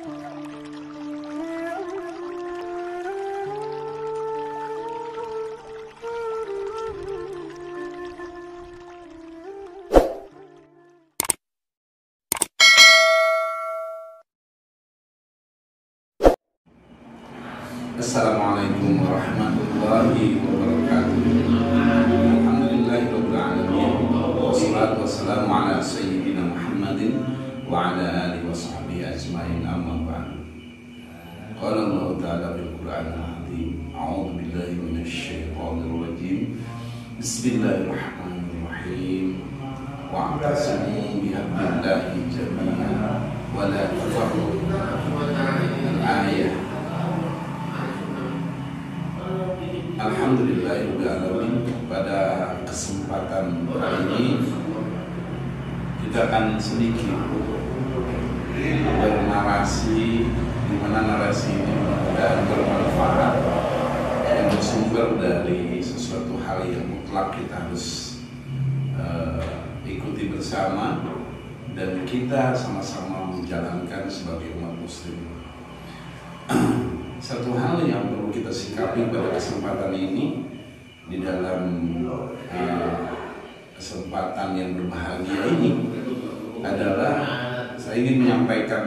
Assalamualaikum warahmatullahi wabarakatuh. Alhamdulillahirabbil alamin. Wassalatu wassalamu ala sayyidina Muhammadin wa ala alihi wa sahbihi ajmain, amma ba'd. Qala Allah ta'ala fil Qur'anil azim. A'udzu billahi minasy syaithanir rajim. Bismillahirrahmanirrahim. Wa'tasimu bihablillahi jami'an wa la tafarraqu. Al-ayah. Alhamdulillahirrahmanirrahim. Pada kesempatan kali ini kita akan sedikit bernarasi, di mana narasi ini mudah bermanfaat dan bersumber dari sesuatu hal yang mutlak kita harus ikuti bersama dan kita sama-sama menjalankan sebagai umat muslim. Satu hal yang perlu kita sikapi pada kesempatan ini, di dalam kesempatan yang berbahagia ini, adalah saya ingin menyampaikan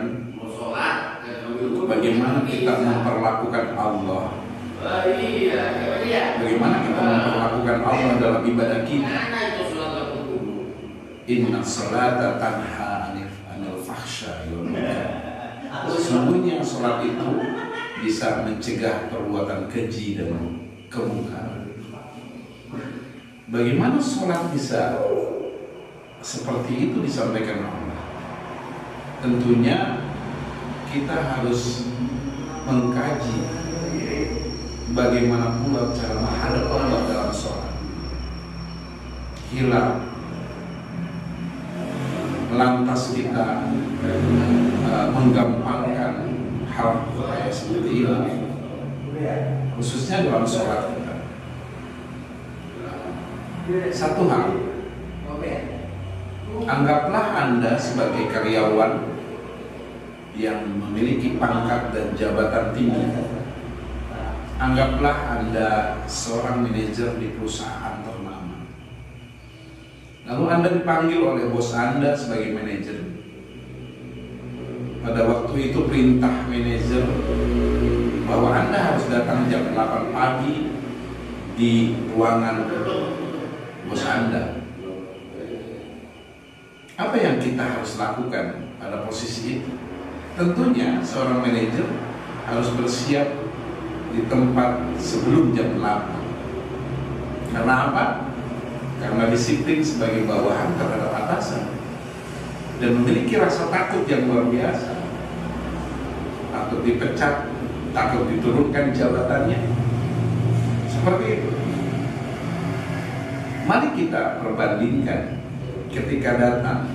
bagaimana kita memperlakukan Allah, bagaimana kita memperlakukan Allah dalam ibadah kita. Inna sholata tanha anil fahsya'i wal munkar. Sesungguhnya sholat itu bisa mencegah perbuatan keji dan kemungkaran. Bagaimana sholat bisa seperti itu disampaikan Allah? Tentunya kita harus mengkaji bagaimana pula cara menghadap Allah dalam sholat. Hilang lantas kita menggampangkan hal seperti ini, khususnya dalam sholat kita. Satu hal, anggaplah Anda sebagai karyawan yang memiliki pangkat dan jabatan tinggi. Anggaplah Anda seorang manajer di perusahaan ternama. Lalu Anda dipanggil oleh bos Anda sebagai manajer. Pada waktu itu perintah manajer bahwa Anda harus datang jam 8 pagi di ruangan bos Anda. Apa yang kita harus lakukan pada posisi itu? Tentunya seorang manajer harus bersiap di tempat sebelum jam 8. Karena apa? Karena disiplin sebagai bawahan terhadap atasan dan memiliki rasa takut yang luar biasa. Takut dipecat, takut diturunkan jabatannya. Seperti itu. Mari kita perbandingkan ketika datang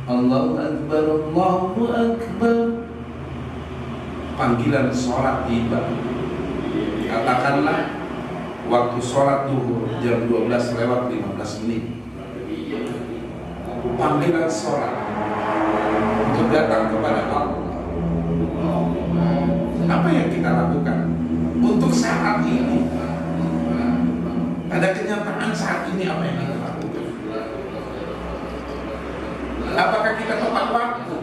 Allahu Akbar, Allahu Akbar, panggilan sholat tiba. Katakanlah waktu sholat duhur jam 12:15 panggilan sholat untuk datang kepada Allah. Apa yang kita lakukan untuk saat ini? Pada kenyataan saat ini apa yang kita lakukan? Apakah kita tepat waktu?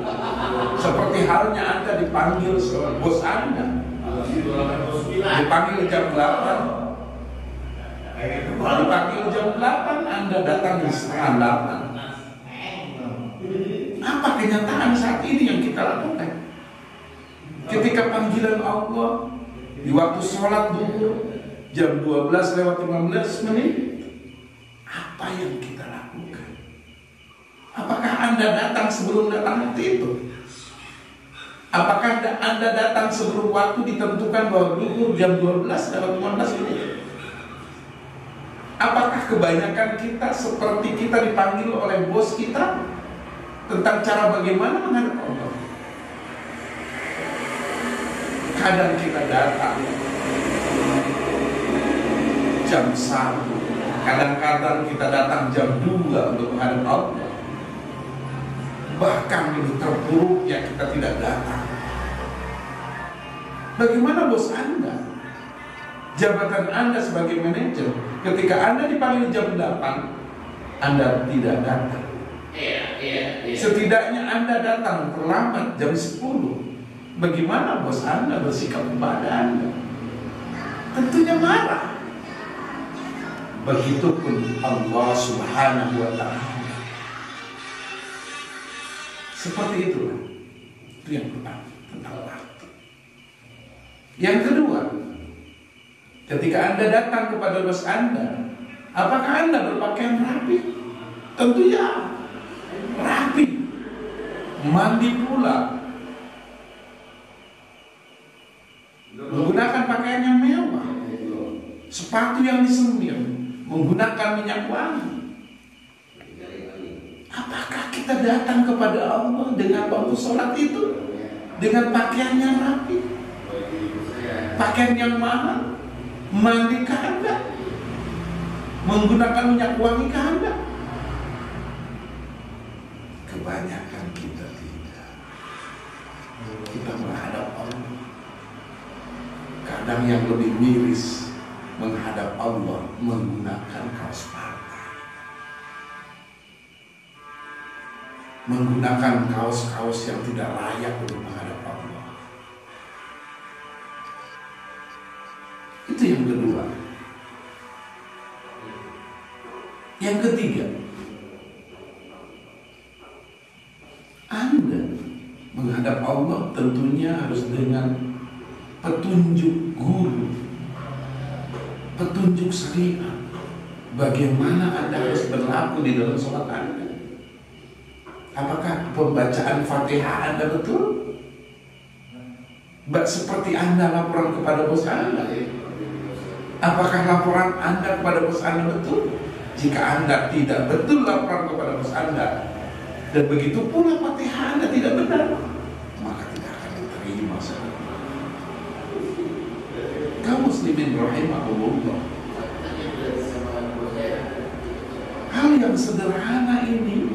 Seperti halnya Anda dipanggil bos Anda, dipanggil jam 8, dipanggil jam 8, Anda datang di setengah 8. Apa kenyataan saat ini yang kita lakukan? Ketika panggilan Allah di waktu sholat duhur jam 12:15, apa yang kita lakukan? Apakah Anda datang sebelum datang waktu itu? Apakah Anda datang sebelum waktu ditentukan bahwa duhur jam 12:15? Apakah kebanyakan kita seperti kita dipanggil oleh bos kita tentang cara bagaimana menghadap Allah? Kadang kita datang jam 1, kadang-kadang kita datang jam 2 untuk menghadap Allah. Bahkan lebih terburuk ya kita tidak datang. Bagaimana bos Anda? Jabatan Anda sebagai manajer, ketika Anda dipanggil jam 8, Anda tidak datang. Setidaknya Anda datang terlambat jam 10. Bagaimana bos Anda bersikap kepada Anda? Tentunya marah. Begitupun Allah Subhanahu wa ta'ala. Seperti itulah. Itu yang pertama tentang waktu. Yang kedua, ketika Anda datang kepada bos Anda, apakah Anda berpakaian rapi? Tentu ya, rapi. Mandi pula. Menggunakan pakaian yang mewah. Sepatu yang disemir, menggunakan minyak wangi. Apakah kita datang kepada Allah dengan waktu sholat itu dengan pakaian yang rapi, pakaian yang mahal, mandi ke Anda, menggunakan minyak wangi ke Anda? Kebanyakan kita tidak. Kita menghadap Allah. Kadang yang lebih miris, menghadap Allah menggunakan kaos partai, menggunakan kaos-kaos yang tidak layak untuk menghadap Allah. Itu yang kedua. Yang ketiga, Anda menghadap Allah tentunya harus dengan petunjuk guru, petunjuk syariat. Bagaimana Anda harus berlaku di dalam sholat Anda? Apakah pembacaan Fatihah Anda betul? Seperti Anda laporan kepada bos Anda? Apakah laporan Anda kepada bos Anda betul? Jika Anda tidak betul laporan kepada bos Anda, dan begitu pula Fatihah Anda tidak benar, maka tidak akan diterima. Kaum muslimin rahimahullah, hal yang sederhana ini,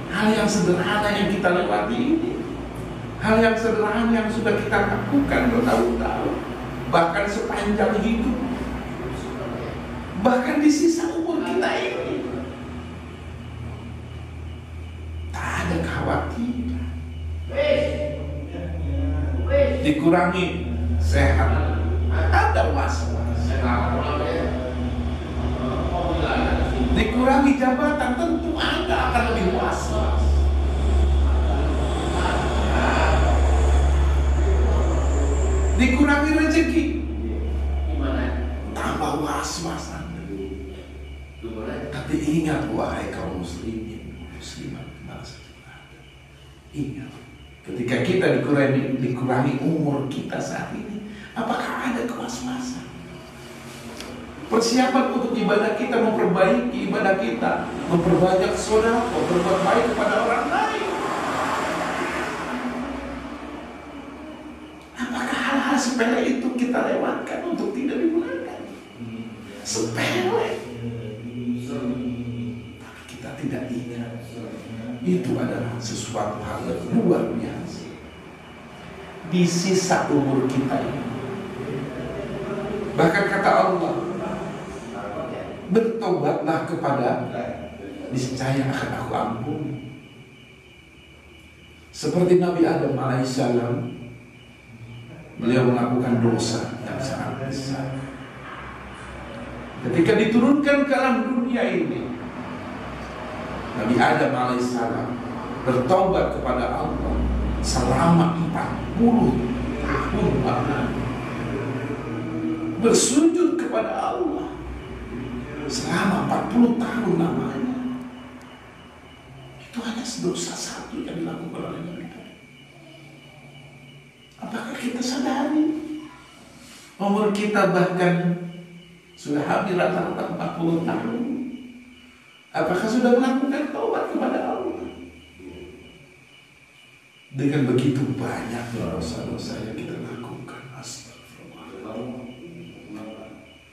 hal yang sederhana yang kita lewati ini, hal yang sederhana yang sudah kita lakukan bertahun-tahun, bahkan sepanjang hidup, bahkan di sisa umur kita ini, tak ada kekhawatiran. Dikurangi sehat, ada was-was. Dikurangi jabatan, tentu Anda akan lebih was-was. Dikurangi rezeki, tambah was-was Anda. Tapi ingat, wahai kaum muslimin, muslimat, ingat, ketika kita dikurangi umur kita saat ini, apakah ada kewas-wasan? Persiapan untuk ibadah kita, memperbaiki ibadah kita, memperbanyak sedekah, berbuat baik kepada orang lain. Apakah hal-hal sepele itu kita lewatkan untuk tidak digunakan? Sepele. Tapi kita tidak ingat. Itu adalah sesuatu hal yang luar biasa. Di sisa umur kita ini. Bahkan kata Allah, bertobatlah kepada, niscaya akan aku ampuni. Seperti Nabi Adam alaihissalam, beliau melakukan dosa yang sangat besar. Ketika diturunkan ke alam dunia ini, Nabi Adam alaihissalam bertobat kepada Allah selama 40 tahun bahkan, bersujud kepada Allah selama 40 tahun namanya. Itu hanya dosa satu yang dilakukan oleh Nabi Adam. Apakah kita sadari umur kita bahkan sudah hampir rata-rata 40 tahun? Apakah sudah melakukan taubat kepada Allah? Dengan begitu banyak dosa-dosa yang kita lakukan, astagfirullah.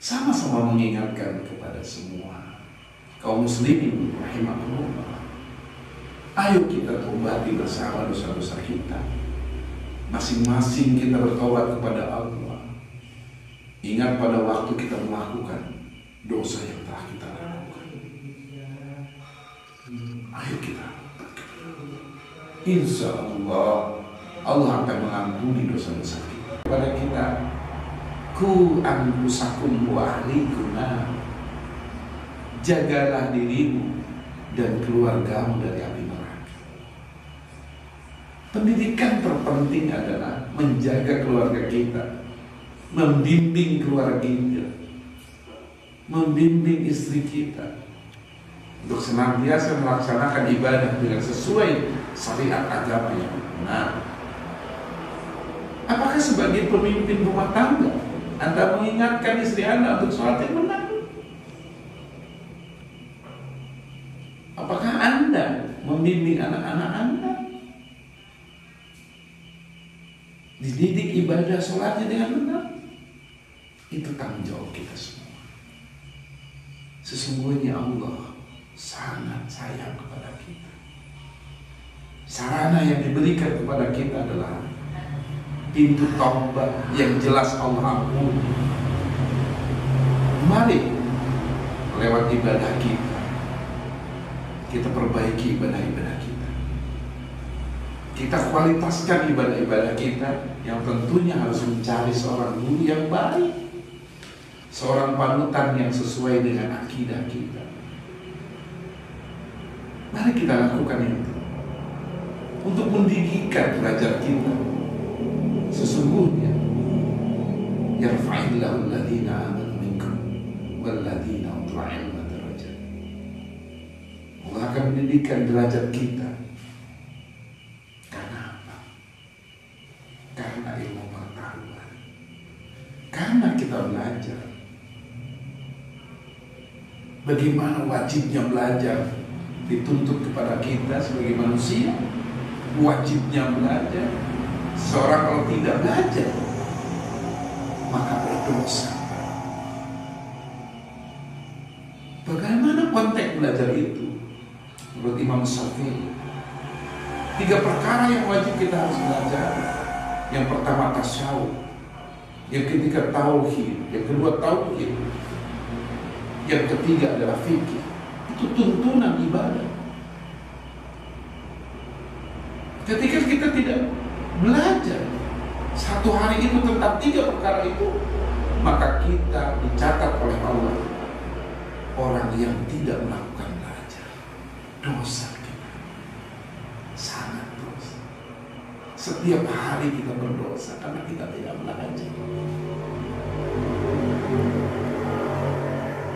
Sama-sama mengingatkan kepada semua kaum muslimin rahimahullah, Ayo kita tobati bersama dosa-dosa kita. Masing-masing kita bertobat kepada Allah. Ingat pada waktu kita melakukan dosa yang telah kita lakukan. Ayo kita. Insya Allah akan mengampuni dosa-dosa kita. Kepada kita, ku anfusakum wa ahlikum, jagalah dirimu dan keluargamu dari api neraka. Pendidikan terpenting adalah menjaga keluarga kita, membimbing keluarga kita, membimbing istri kita untuk senantiasa melaksanakan ibadah dengan sesuai syariat agama yang benar. Apakah sebagai pemimpin rumah tangga Anda mengingatkan istri Anda untuk sholat yang benar? Apakah Anda membimbing anak-anak Anda dididik ibadah sholatnya dengan benar? Itu tanggung jawab kita semua. Sesungguhnya Allah sangat sayang kepada kita. Sarana yang diberikan kepada kita adalah pintu taubat yang jelas Allah ampuni. Mari lewat ibadah kita perbaiki ibadah-ibadah kita. Kita kualitaskan ibadah-ibadah kita yang tentunya harus mencari seorang guru yang baik, seorang panutan yang sesuai dengan akidah kita. Mari kita lakukan itu untuk meninggikan derajat kita. Sesungguhnya yarfa'illahu alladhina amanu minkum walladhina utul ilma darajat. Allah akan meninggikan derajat kita. Karena apa? Karena ilmu pengetahuan. Karena kita belajar. Bagaimana wajibnya belajar dituntut kepada kita sebagai manusia. Wajibnya belajar. Seorang kalau tidak belajar maka berdosa. Bagaimana konteks belajar itu? Menurut Imam Syafi'i, 3 perkara yang wajib kita harus belajar. Yang pertama tasyawuf, yang ketiga tauhid, yang kedua tauhid, yang ketiga adalah fikih. Itu tuntunan ibadah. Ketika kita tidak belajar satu hari itu tentang 3 perkara itu, maka kita dicatat oleh Allah orang yang tidak melakukan belajar. Dosa kita sangat dosa. Setiap hari kita berdosa karena kita tidak belajar.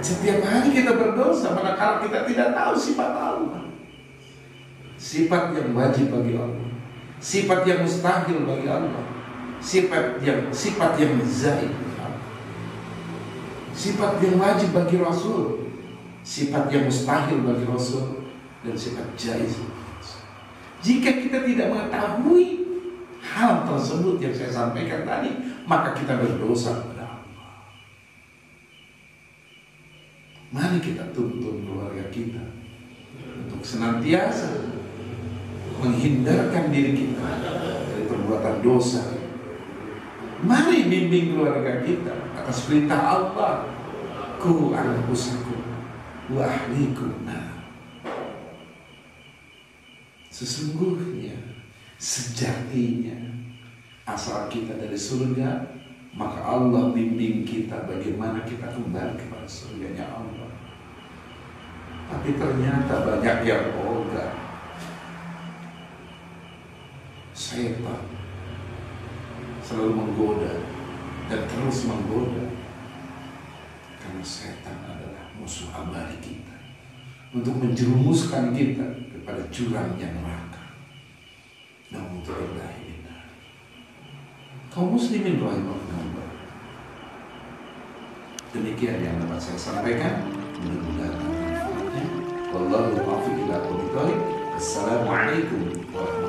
Setiap hari kita berdosa manakala kita tidak tahu sifat Allah, sifat yang wajib bagi Allah, sifat yang mustahil bagi Allah, sifat yang zaid, sifat yang wajib bagi Rasul, sifat yang mustahil bagi Rasul, dan sifat jaiz. Jika kita tidak mengetahui hal tersebut yang saya sampaikan tadi, maka kita berdosa kepada Allah. Mari kita tuntun keluarga kita untuk senantiasa menghindarkan diri kita dari perbuatan dosa. Mari bimbing keluarga kita atas perintah Allah, qu anfusakum wa ahlikum nar. Sesungguhnya, sejatinya, asal kita dari surga, maka Allah bimbing kita bagaimana kita kembali kepada surganya Allah. Tapi ternyata banyak yang ogah. Setan selalu menggoda dan terus menggoda, karena setan adalah musuh abadi kita untuk menjerumuskan kita kepada jurangnya neraka. Namun terlahirlah kaum muslimin rahimahumullah. Demikian yang dapat saya sampaikan. Mudah-mudahan manfaatnya. Wallahu a'lam bishawab. Assalamualaikum warahmatullahi wabarakatuh.